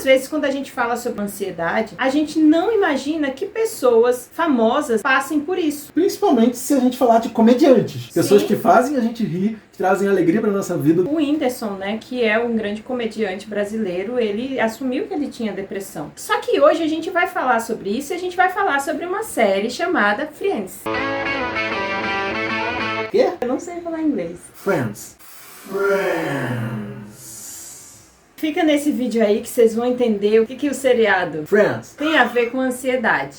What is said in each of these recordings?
vezes, quando a gente fala sobre ansiedade, a gente não imagina que pessoas famosas passem por isso. Principalmente se a gente falar de comediantes. Pessoas Sim. que fazem a gente rir, que trazem alegria pra nossa vida. O Whindersson, né, que é um grande comediante brasileiro, ele assumiu que ele tinha depressão. Só que hoje a gente vai falar sobre isso e a gente vai falar sobre uma série chamada Friends. Quê? Eu não sei falar inglês. Friends. Fica nesse vídeo aí que vocês vão entender o que o seriado Friends. tem a ver com ansiedade.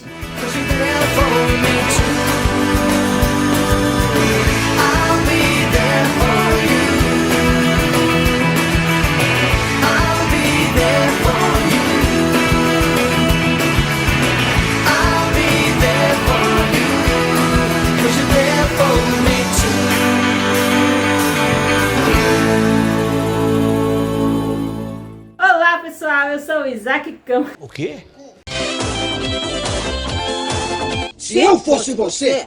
Olá pessoal, eu sou o Isaac Câmara. O quê? Se eu fosse você...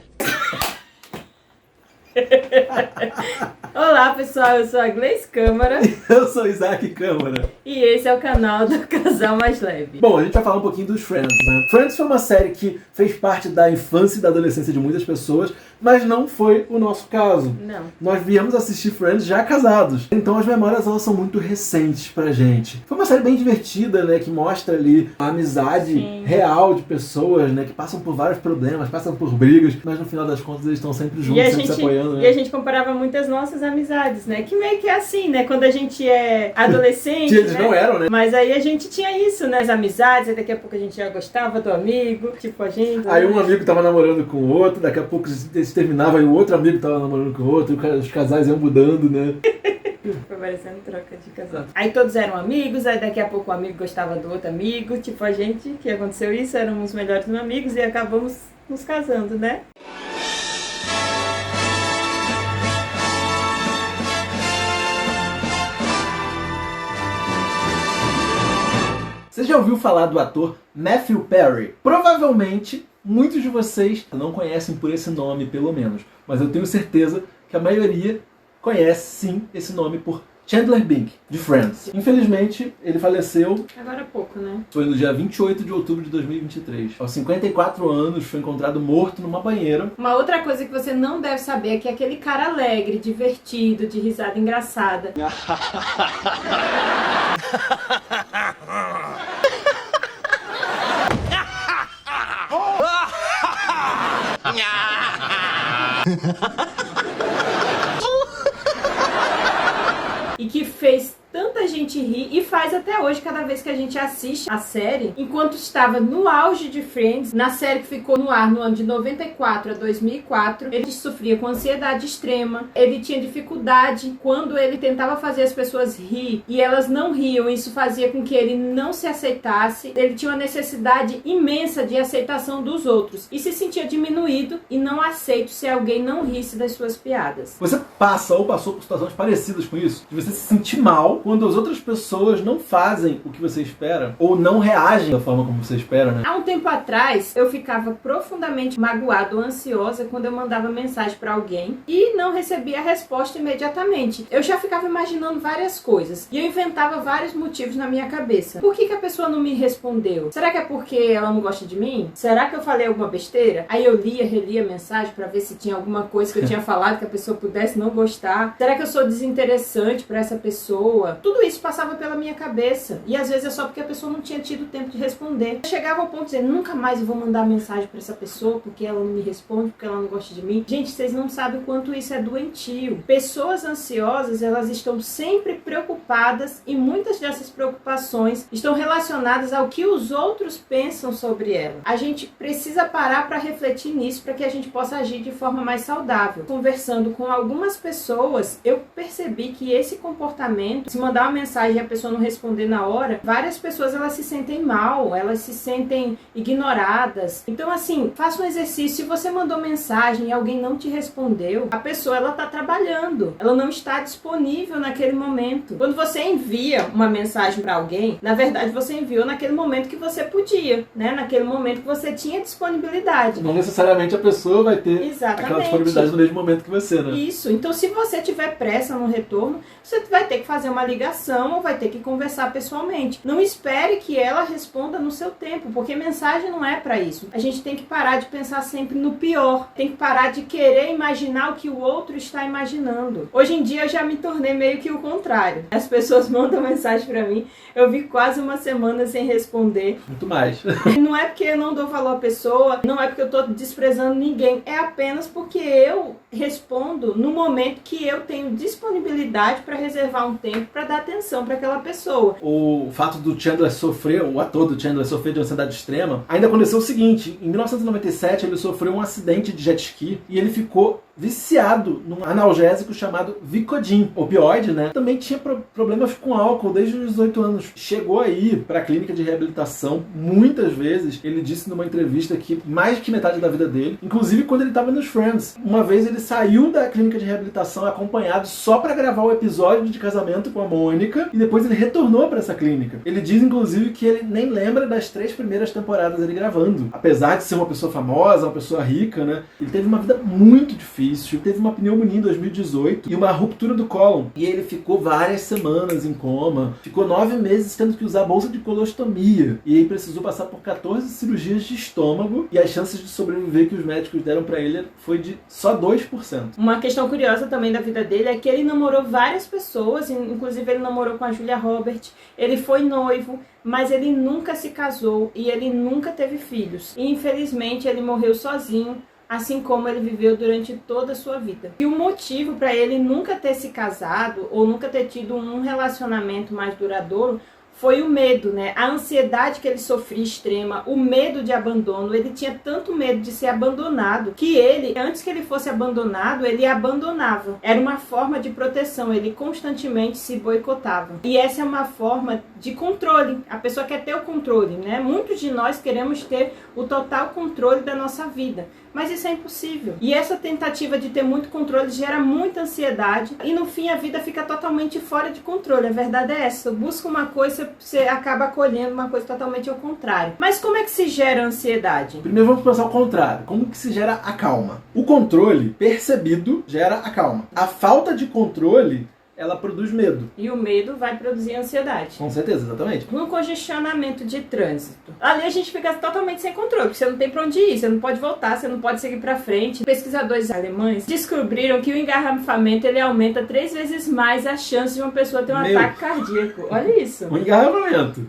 Olá pessoal, eu sou a Gleice Câmara Eu sou Isaac Câmara. e esse é o canal do Casal Mais Leve. Bom, a gente vai falar um pouquinho dos Friends, né? Friends foi uma série que fez parte da infância e da adolescência de muitas pessoas, mas não foi o nosso caso. Não. Nós viemos assistir Friends já casados. Então as memórias elas são muito recentes pra gente. Foi uma série bem divertida, né? Que mostra ali a amizade Sim. real de pessoas, né? Que passam por vários problemas, passam por brigas, mas no final das contas eles estão sempre juntos, sempre se apoiando, né? E a gente comparava muitas nossas amizades, né? Que meio que é assim, né? Quando a gente é adolescente, Que eles né? não eram, né? Mas aí a gente tinha isso, né? As amizades, aí daqui a pouco a gente já gostava do amigo, tipo a gente... Aí um amigo tava namorando com o outro, daqui a pouco eles terminavam e o outro amigo tava namorando com o outro, e os casais iam mudando, né? Foi parecendo troca de casal. Aí todos eram amigos, aí daqui a pouco o amigo gostava do outro amigo, tipo a gente, que aconteceu isso, éramos os melhores amigos e acabamos nos casando, né? Você já ouviu falar do ator Matthew Perry? Provavelmente muitos de vocês não conhecem por esse nome, pelo menos. Mas eu tenho certeza que a maioria conhece sim esse nome por Chandler Bing, de Friends. Infelizmente, ele faleceu, Agora há pouco, né? foi no dia 28 de outubro de 2023. Aos 54 anos, foi encontrado morto numa banheira. Uma outra coisa que você não deve saber é que aquele cara alegre, divertido, de risada engraçada. E que fez tanta gente rir e faz até hoje, cada vez que a gente assiste a série. Enquanto estava no auge de Friends, na série que ficou no ar no ano de 94 a 2004, ele sofria com ansiedade extrema, ele tinha dificuldade quando ele tentava fazer as pessoas rir e elas não riam, isso fazia com que ele não se aceitasse, ele tinha uma necessidade imensa de aceitação dos outros e se sentia diminuído e não aceito se alguém não risse das suas piadas. Você passa ou passou por situações parecidas com isso? De você se sentir mal quando as outras pessoas não fazem o que você espera ou não reagem da forma como você espera, né? Há um tempo atrás, eu ficava profundamente magoada ou ansiosa quando eu mandava mensagem pra alguém e não recebia a resposta imediatamente. Eu já ficava imaginando várias coisas e eu inventava vários motivos na minha cabeça. Por que a pessoa não me respondeu? Será que é porque ela não gosta de mim? Será que eu falei alguma besteira? Aí eu relia a mensagem pra ver se tinha alguma coisa que eu tinha falado que a pessoa pudesse não gostar. Será que eu sou desinteressante pra essa pessoa? Tudo isso passava pela minha cabeça. E às vezes é só porque a pessoa não tinha tido tempo de responder. Eu chegava ao ponto de dizer, nunca mais eu vou mandar mensagem pra essa pessoa porque ela não me responde, porque ela não gosta de mim. Gente, vocês não sabem o quanto isso é doentio. Pessoas ansiosas, elas estão sempre preocupadas e muitas dessas preocupações estão relacionadas ao que os outros pensam sobre ela. A gente precisa parar pra refletir nisso para que a gente possa agir de forma mais saudável. Conversando com algumas pessoas, eu percebi que esse comportamento, se mandar uma mensagem e a pessoa não responder na hora, várias pessoas elas se sentem mal, elas se sentem ignoradas. Então assim, faça um exercício. Se você mandou mensagem e alguém não te respondeu, a pessoa ela tá trabalhando, ela não está disponível naquele momento. Quando você envia uma mensagem para alguém, na verdade você enviou naquele momento que você podia, né? Naquele momento que você tinha disponibilidade. Não necessariamente a pessoa vai ter Exatamente. aquela disponibilidade no mesmo momento que você, né? Isso. Então se você tiver pressa no retorno, você vai ter que fazer uma ligação ou vai ter que conversar conversar pessoalmente. Não espere que ela responda no seu tempo, porque mensagem não é para isso. A gente tem que parar de pensar sempre no pior, tem que parar de querer imaginar o que o outro está imaginando. Hoje em dia eu já me tornei meio que o contrário. As pessoas mandam mensagem para mim, eu vi quase uma semana sem responder. Muito mais. E não é porque eu não dou valor à pessoa, não é porque eu tô desprezando ninguém, é apenas porque eu respondo no momento que eu tenho disponibilidade para reservar um tempo para dar atenção para aquela pessoa. O fato do Chandler sofrer, o ator do Chandler sofrer de ansiedade extrema, ainda aconteceu o seguinte: em 1997 ele sofreu um acidente de jet ski e ele ficou viciado num analgésico chamado Vicodin, opioide, né? Também tinha problemas com álcool desde os 18 anos. Chegou aí para a clínica de reabilitação muitas vezes. Ele disse numa entrevista que mais que metade da vida dele, inclusive quando ele estava nos Friends. Uma vez ele saiu da clínica de reabilitação acompanhado só para gravar o episódio de casamento com a Mônica e depois ele retornou para essa clínica. Ele diz inclusive que ele nem lembra das 3 primeiras temporadas ele gravando. Apesar de ser uma pessoa famosa, uma pessoa rica, né? Ele teve uma vida muito difícil. Teve uma pneumonia em 2018 e uma ruptura do cólon. E ele ficou várias semanas em coma. Ficou 9 meses tendo que usar bolsa de colostomia. E aí precisou passar por 14 cirurgias de estômago. E as chances de sobreviver que os médicos deram pra ele foi de só 2%. Uma questão curiosa também da vida dele é que ele namorou várias pessoas. Inclusive ele namorou com a Julia Roberts. Ele foi noivo, mas ele nunca se casou e ele nunca teve filhos. E infelizmente ele morreu sozinho, assim como ele viveu durante toda a sua vida. E o motivo para ele nunca ter se casado ou nunca ter tido um relacionamento mais duradouro foi o medo, né? A ansiedade que ele sofria extrema, o medo de abandono. Ele tinha tanto medo de ser abandonado que ele, antes que ele fosse abandonado, ele abandonava. Era uma forma de proteção, ele constantemente se boicotava. E essa é uma forma de controle. A pessoa quer ter o controle, né? Muitos de nós queremos ter o total controle da nossa vida. Mas isso é impossível. E essa tentativa de ter muito controle gera muita ansiedade e no fim a vida fica totalmente fora de controle. A verdade é essa. Você busca uma coisa, você acaba colhendo uma coisa totalmente ao contrário. Mas como é que se gera ansiedade? Primeiro vamos pensar o contrário. Como que se gera a calma? O controle percebido gera a calma. A falta de controle, ela produz medo. E o medo vai produzir ansiedade. Com certeza, exatamente. No congestionamento de trânsito, ali a gente fica totalmente sem controle, porque você não tem pra onde ir, você não pode voltar, você não pode seguir pra frente. Pesquisadores alemães descobriram que o engarrafamento ele aumenta 3 vezes mais a chance de uma pessoa ter um ataque cardíaco. Olha isso. O engarrafamento.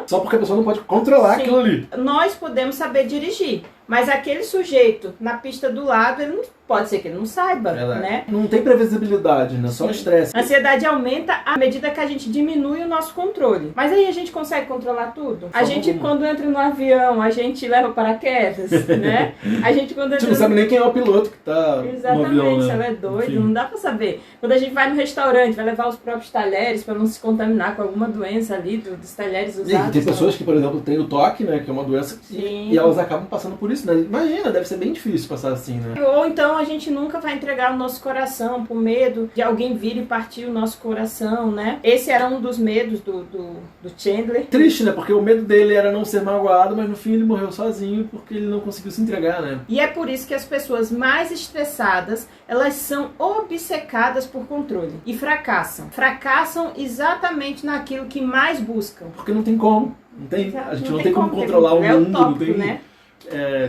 Só porque a pessoa não pode controlar aquilo ali. Nós podemos saber dirigir, mas aquele sujeito na pista do lado, ele não pode ser que ele não saiba, né? Não tem previsibilidade, né? Só estresse. A ansiedade aumenta à medida que a gente diminui o nosso controle. Mas aí a gente consegue controlar tudo? A gente, quando entra no avião, a gente leva paraquedas, né? A gente, quando entra não sabe nem quem é o piloto que tá Exatamente, no avião, né? ela é doido, Enfim. não dá pra saber. Quando a gente vai no restaurante, vai levar os próprios talheres pra não se contaminar com alguma doença ali dos talheres usados. E tem pessoas que, por exemplo, têm o toque, né? Que é uma doença e elas acabam passando por isso, né? Imagina, deve ser bem difícil passar assim, né? Ou então a gente nunca vai entregar o nosso coração por medo de alguém vir e partir o nosso coração, né? Esse era um dos medos do Chandler. Triste, né? Porque o medo dele era não ser magoado, mas no fim ele morreu sozinho porque ele não conseguiu se entregar, né? E é por isso que as pessoas mais estressadas, elas são obcecadas por controle e fracassam. Fracassam exatamente naquilo que mais buscam. Porque não tem como. A gente não tem como ter controlar o controle. mundo, É utópico, não tem né?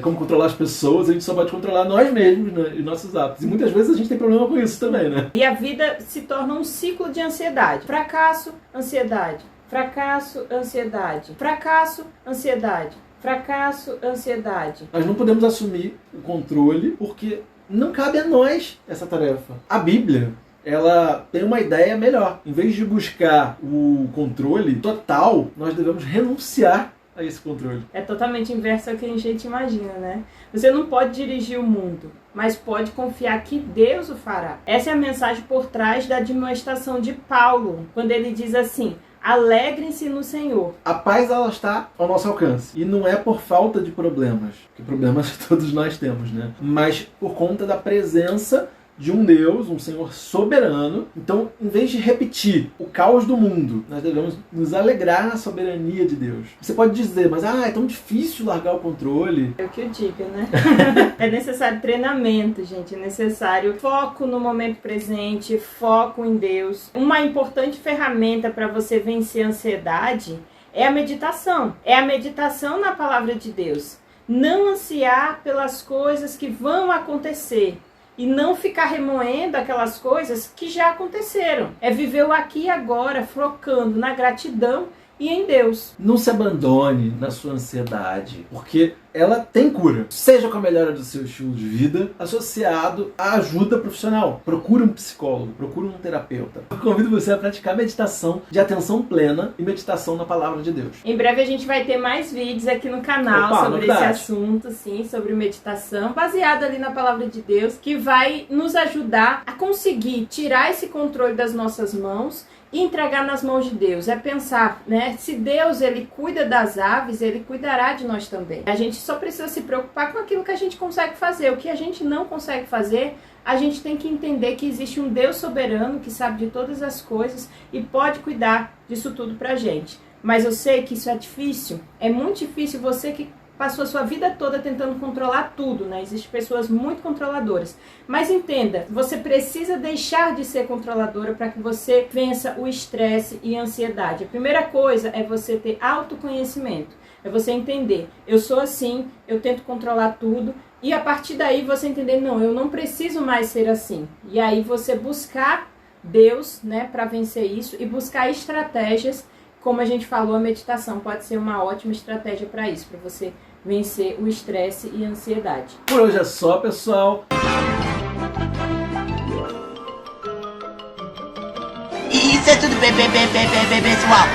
como controlar as pessoas, a gente só pode controlar nós mesmos, né, e nossos atos. E muitas vezes a gente tem problema com isso também, né? E a vida se torna um ciclo de ansiedade. Fracasso, ansiedade. Fracasso, ansiedade. Fracasso, ansiedade. Fracasso, ansiedade. Nós não podemos assumir o controle porque não cabe a nós essa tarefa. A Bíblia, ela tem uma ideia melhor. Em vez de buscar o controle total, nós devemos renunciar a esse controle. É totalmente inverso ao que a gente imagina, né? Você não pode dirigir o mundo, mas pode confiar que Deus o fará. Essa é a mensagem por trás da admoestação de Paulo, quando ele diz assim: alegrem-se no Senhor. A paz, ela está ao nosso alcance. E não é por falta de problemas, porque problemas todos nós temos, né? Mas por conta da presença de um Deus, um Senhor soberano. Então, em vez de repetir o caos do mundo, nós devemos nos alegrar na soberania de Deus. Você pode dizer, mas é tão difícil largar o controle. É o que eu digo, né? É necessário treinamento, gente. É necessário foco no momento presente, foco em Deus. Uma importante ferramenta para você vencer a ansiedade é a meditação. É a meditação na palavra de Deus. Não ansiar pelas coisas que vão acontecer e não ficar remoendo aquelas coisas que já aconteceram. É viver o aqui e agora, focando na gratidão e em Deus. Não se abandone na sua ansiedade, porque ela tem cura. Seja com a melhora do seu estilo de vida, associado à ajuda profissional. Procure um psicólogo, procure um terapeuta. Eu convido você a praticar meditação de atenção plena e meditação na palavra de Deus. Em breve a gente vai ter mais vídeos aqui no canal sobre esse assunto, sim, sobre meditação, baseado ali na palavra de Deus, que vai nos ajudar a conseguir tirar esse controle das nossas mãos e entregar nas mãos de Deus. É pensar, né? Se Deus, ele cuida das aves, ele cuidará de nós também. A gente só precisa se preocupar com aquilo que a gente consegue fazer. O que a gente não consegue fazer, a gente tem que entender que existe um Deus soberano que sabe de todas as coisas e pode cuidar disso tudo pra gente. Mas eu sei que isso é difícil. É muito difícil. Você que passou a sua vida toda tentando controlar tudo, né? Existem pessoas muito controladoras. Mas entenda, você precisa deixar de ser controladora para que você vença o estresse e a ansiedade. A primeira coisa é você ter autoconhecimento. É você entender, eu sou assim, eu tento controlar tudo. E a partir daí você entender, não, eu não preciso mais ser assim. E aí você buscar Deus, né, para vencer isso e buscar estratégias. Como a gente falou, a meditação pode ser uma ótima estratégia para isso, para você vencer o estresse e a ansiedade. Por hoje é só, pessoal. Isso é tudo, pessoal.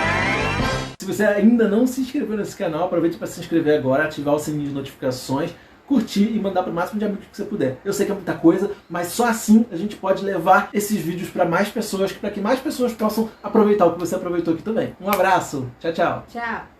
Se você ainda não se inscreveu nesse canal, aproveite para se inscrever agora, ativar o sininho de notificações, curtir e mandar para o máximo de amigos que você puder. Eu sei que é muita coisa, mas só assim a gente pode levar esses vídeos para mais pessoas, para que mais pessoas possam aproveitar o que você aproveitou aqui também. Um abraço, tchau, tchau. Tchau.